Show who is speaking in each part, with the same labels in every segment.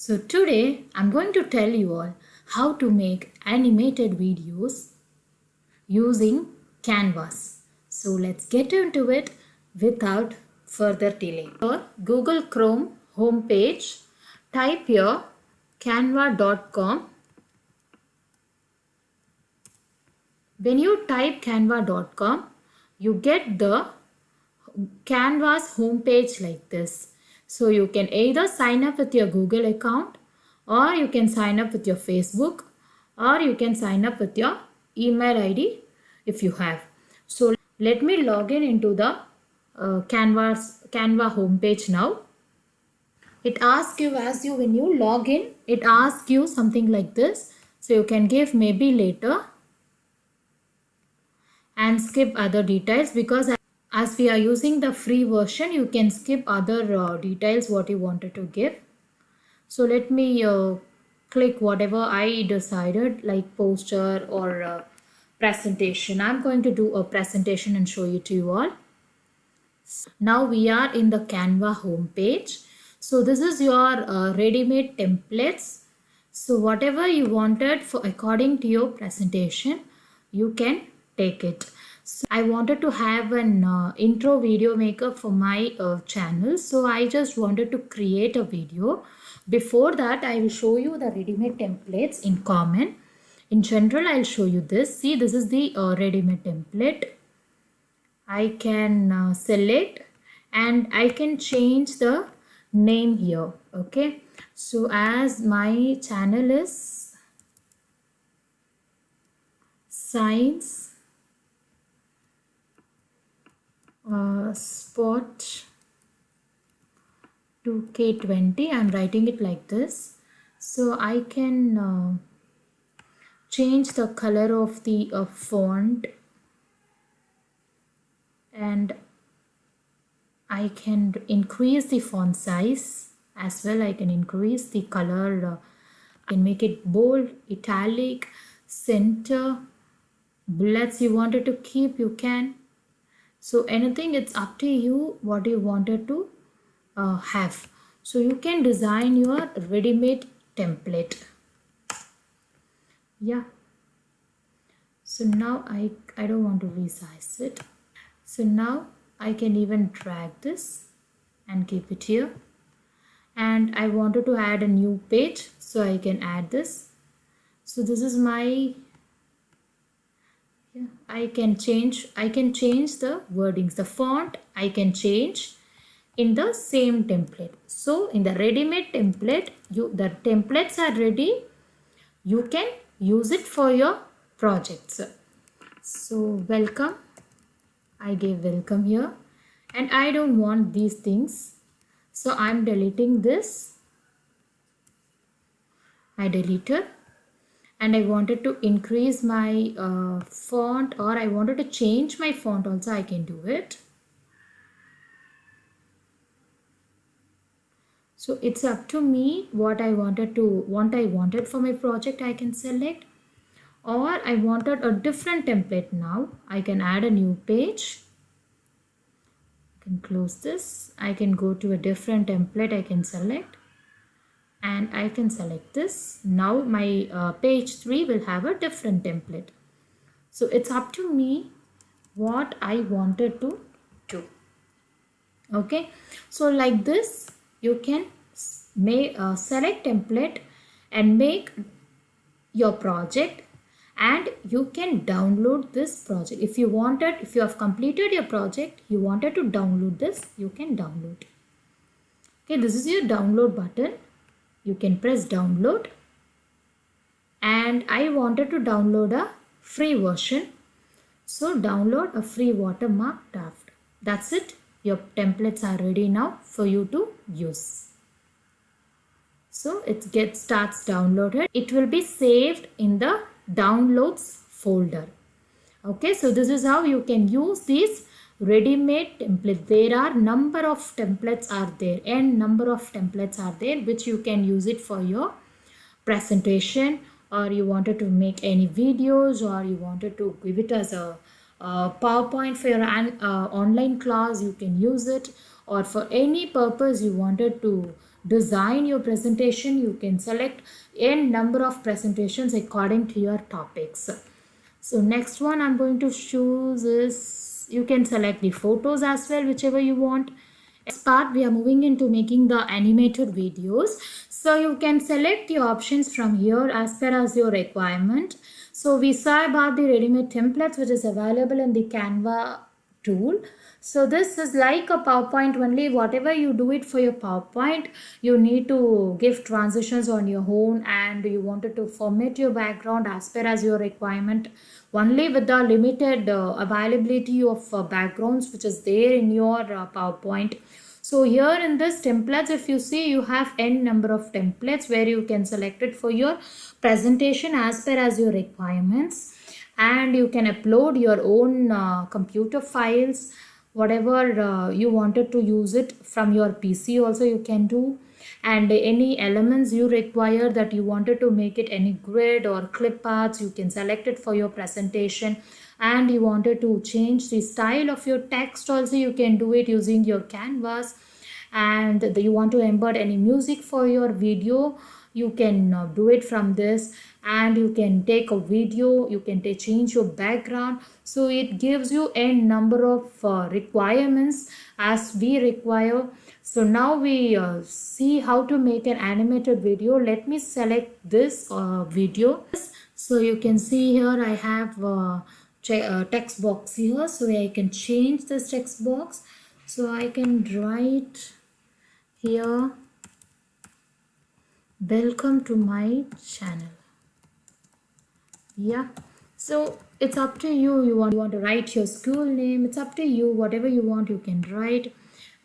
Speaker 1: So today I'm going to tell you all how to make animated videos using Canvas. So let's get into it without further delay. For Google Chrome homepage, type here canva.com. When you type canva.com, you get the Canvas homepage like this. So you can either sign up with your Google account, or you can sign up with your Facebook, or you can sign up with your email ID if you have. So let me log in into the Canva homepage now. It asks you when you log in, it asks you something like this. So you can give maybe later and skip other details, because as we are using the free version, you can skip other details what you wanted to give. So let me click whatever I decided, like poster or presentation. I'm going to do a presentation and show it to you all. Now we are in the Canva homepage. So this is your ready-made templates. So whatever you wanted for according to your presentation, you can take it. So I wanted to have an intro video maker for my channel. So I just wanted to create a video. Before that, I will show you the ready-made templates in common. In general, I'll show you this. See, this is the ready-made template. I can select and I can change the name here. Okay. So as my channel is Science Spot 2K20, I'm writing it like this. So I can change the color of the font, and I can increase the font size as well. I can increase the color, I can make it bold, italic, center, bullets you wanted to keep, you can. So anything, it's up to you what you wanted to have. So you can design your ready-made template. Yeah. So now I don't want to resize it. So now I can even drag this and keep it here. And I wanted to add a new page, so I can add this. So this is my, I can change the wordings, the font I can change in the same template. So in the ready-made template, the templates are ready. You can use it for your projects. So welcome, I gave welcome here, and I don't want these things, so I'm deleting this. I deleted, and I wanted to increase my font, or I wanted to change my font also. I can do it. So it's up to me what I wanted for my project. I can select, or I wanted a different template. Now I can add a new page. I can close this. I can go to a different template. I can select, and I can select this. Now my page 3 will have a different template. So it's up to me what I wanted to do. Okay, so like this you can select template and make your project, and you can download this project. If you have completed your project, you wanted to download this, you can download. Okay, this is your download button. You can press download, and I wanted to download a free version. So download a free watermark draft. That's it. Your templates are ready now for you to use. So it starts downloaded. It will be saved in the downloads folder. Okay, so this is how you can use these ready-made templates. There are number of templates are there, and number of templates are there which you can use it for your presentation, or you wanted to make any videos, or you wanted to give it as a PowerPoint for your online class. You can use it, or for any purpose you wanted to design your presentation, you can select n number of presentations according to your topics. So next one I'm going to choose is, you can select the photos as well, whichever you want. Next part we are moving into making the animated videos. So you can select the options from here as per as your requirement. So we saw about the ready-made templates which is available in the Canva tool. So this is like a PowerPoint only. Whatever you do it for your PowerPoint, you need to give transitions on your own, and you wanted to format your background as per as your requirement, only with the limited availability of backgrounds which is there in your PowerPoint. So here in this templates, if you see, you have n number of templates where you can select it for your presentation as per as your requirements, and you can upload your own computer files, whatever you wanted to use it from your PC also you can do, and any elements you require that you wanted to make it any grid or clip arts, you can select it for your presentation. And you wanted to change the style of your text also, you can do it using your canvas. And you want to embed any music for your video, you can do it from this. And you can take a video, you can change your background. So it gives you a number of requirements as we require. So now we see how to make an animated video. Let me select this video. So you can see here I have text box here, so I can change this text box. So I can write here, welcome to my channel. Yeah, so it's up to you. You want to write your school name, it's up to you. Whatever you want you can write.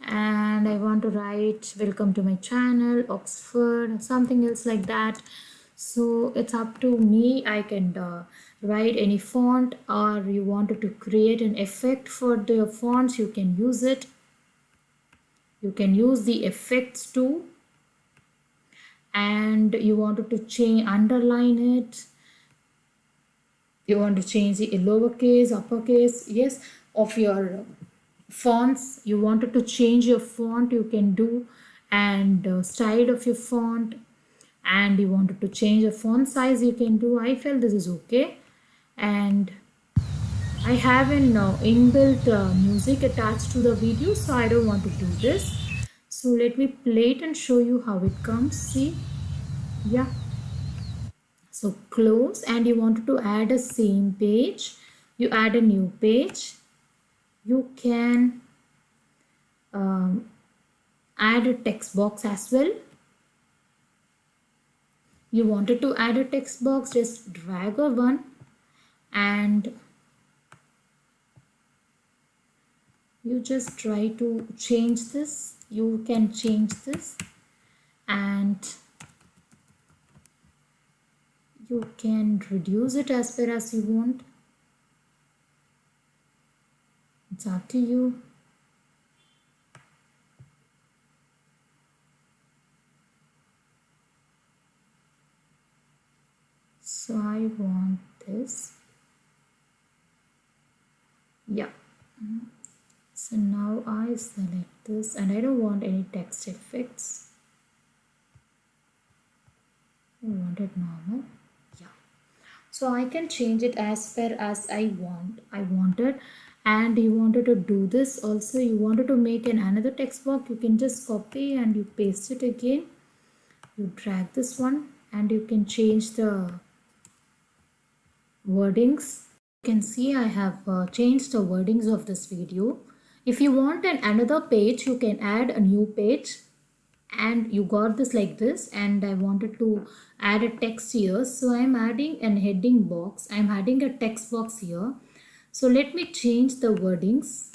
Speaker 1: And I want to write welcome to my channel Oxford, something else like that. So it's up to me. I can write any font, or you wanted to create an effect for the fonts, you can use it. You can use the effects too. And you wanted to change, underline it, you want to change the lowercase, uppercase, yes, of your fonts. You wanted to change your font, you can do, and style of your font. And you wanted to change the font size, you can do. I felt this is okay. And I have an inbuilt music attached to the video, so I don't want to do this. So let me play it and show you how it comes. See, yeah. So close, and you wanted to add a same page, you add a new page. You can add a text box as well. You wanted to add a text box, just drag a one, and you just try to change this. You can change this, and you can reduce it as far as you want. It's up to you. So I want this. Yeah. So now I select this, and I don't want any text effects. I want it normal. Yeah. So I can change it as per as I wanted. And you wanted to do this also, you wanted to make another text box, you can just copy and you paste it again. You drag this one, and you can change the wordings. You can see I have changed the wordings of this video. If you want another page, you can add a new page. And you got this like this, and I wanted to add a text here, so I'm adding an heading box. I'm adding a text box here. So let me change the wordings.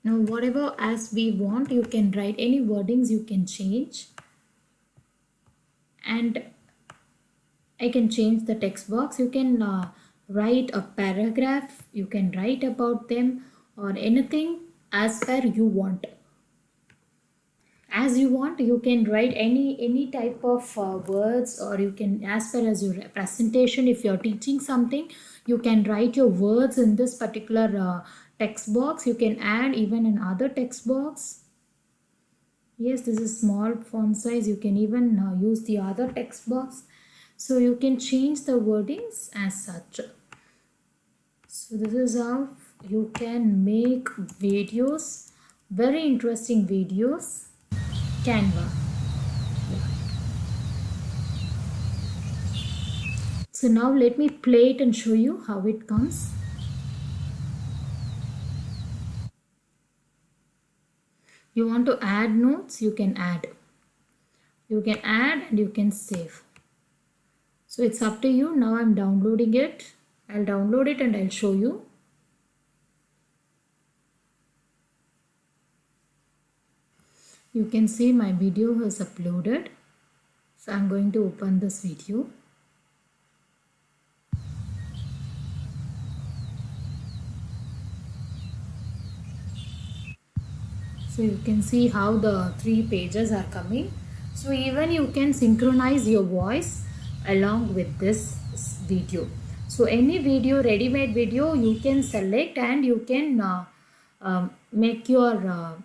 Speaker 1: Now whatever as we want, you can write any wordings, you can change. And I can change the text box. You can write a paragraph, you can write about them, or anything as per you want. As you want, you can write any type of words, or you can, as per as your presentation, if you're teaching something, you can write your words in this particular text box. You can add even another text box. Yes, this is small font size. You can even use the other text box. So you can change the wordings as such. So this is how you can make videos, very interesting videos, Canva. So now let me play it and show you how it comes. You want to add notes, you can add. You can add and you can save. So it's up to you. Now I'm downloading it. I'll download it and I'll show you. You can see my video has uploaded. So I'm going to open this video. So you can see how the 3 pages are coming. So even you can synchronize your voice along with this video. So any video, ready-made video, you can select and you can make your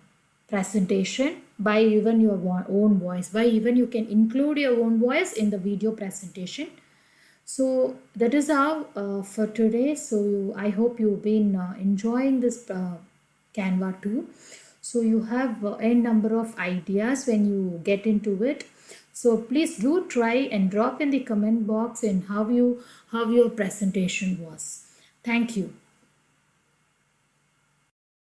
Speaker 1: presentation by even your own voice. By even you can include your own voice in the video presentation. So that is how for today. So I hope you've been enjoying this Canva tool. So you have a number of ideas when you get into it. So please do try and drop in the comment box and how your presentation was. Thank you.